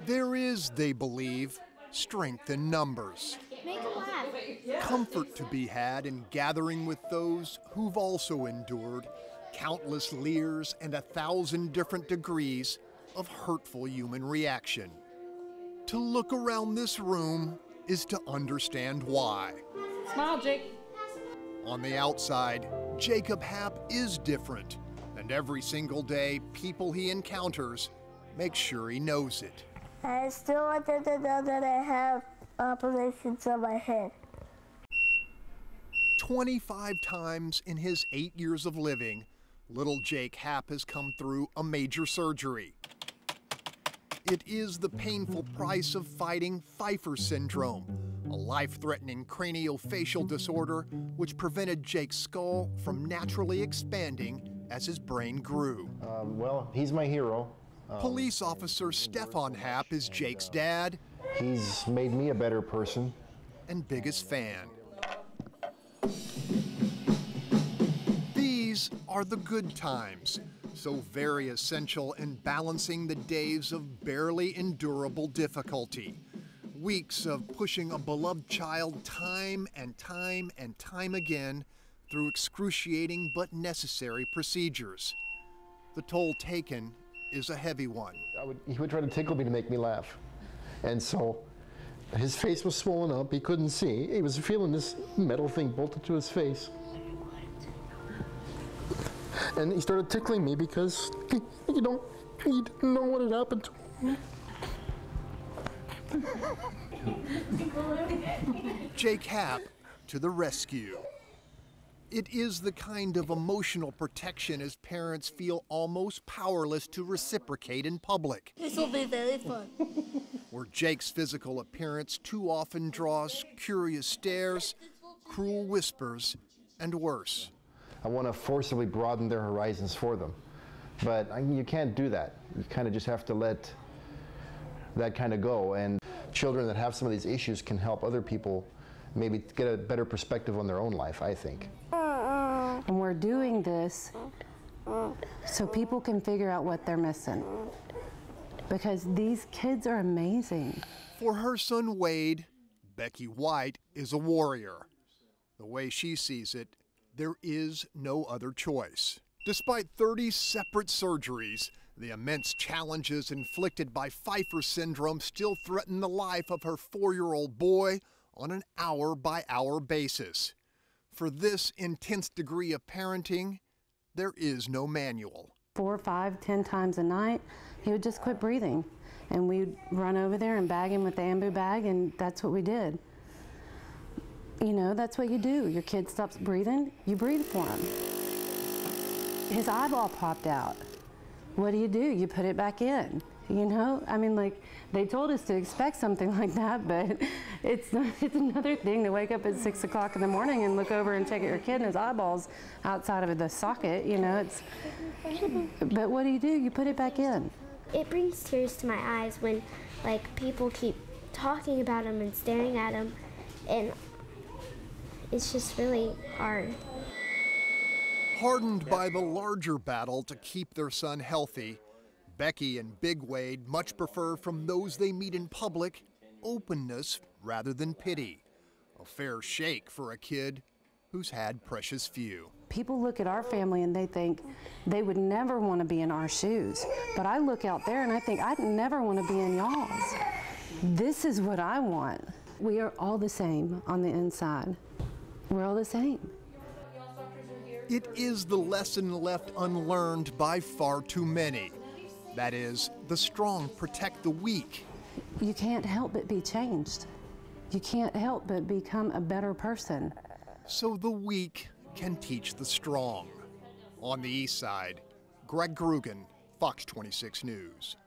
There is, they believe, strength in numbers. Make them laugh. Comfort to be had in gathering with those who've also endured countless leers and 1,000 different degrees of hurtful human reaction. To look around this room is to understand why. Smile, Jake. On the outside, Jacob Happ is different, and every single day, people he encounters make sure he knows it. I still want them to know that I have operations on my head. 25 times in his 8 years of living, little Jake Happ has come through a major surgery. It is the painful price of fighting Pfeiffer syndrome, a life-threatening craniofacial disorder which prevented Jake's skull from naturally expanding as his brain grew. Well, he's my hero. Police officer Stefan Happ is Jake's dad. He's made me a better person. And biggest fan. These are the good times, so very essential in balancing the days of barely endurable difficulty. Weeks of pushing a beloved child time and time and time again through excruciating but necessary procedures. The toll taken is a heavy one. He would try to tickle me to make me laugh. And so his face was swollen up, he couldn't see. He was feeling this metal thing bolted to his face. And he started tickling me because he didn't know what had happened to him. Jake Happ to the rescue. It is the kind of emotional protection as parents feel almost powerless to reciprocate in public. This will be very fun. Where Jake's physical appearance too often draws curious stares, cruel whispers, and worse. I want to forcibly broaden their horizons for them. But you can't do that. You kind of just have to let that kind of go. And children that have some of these issues can help other people maybe get a better perspective on their own life, I think. And we're doing this so people can figure out what they're missing. Because these kids are amazing. For her son Wade, Becky White is a warrior. The way she sees it, there is no other choice. Despite 30 separate surgeries, the immense challenges inflicted by Pfeiffer syndrome still threaten the life of her 4-year-old boy on an hour-by-hour basis. For this intense degree of parenting, there is no manual. 4, 5, 10 times a night, he would just quit breathing. And we'd run over there and bag him with the ambu bag, and that's what we did. You know, that's what you do. Your kid stops breathing, you breathe for him. His eyeball popped out. What do? You put it back in. You know, I mean, like, they told us to expect something like that, but it's another thing to wake up at 6 o'clock in the morning and look over and check at your kid and his eyeballs outside of the socket, you know, but what do? You put it back in. It brings tears to my eyes when, like, people keep talking about him and staring at him, and it's just really hard. Hardened by the larger battle to keep their son healthy, Becky and Big Wade much prefer from those they meet in public openness rather than pity. A fair shake for a kid who's had precious few. People look at our family and they think they would never want to be in our shoes. But I look out there and I think I'd never want to be in y'all's. This is what I want. We are all the same on the inside. We're all the same. It is the lesson left unlearned by far too many. That is, the strong protect the weak. You can't help but be changed. You can't help but become a better person. So the weak can teach the strong. On the East Side, Greg Grugan, Fox 26 News.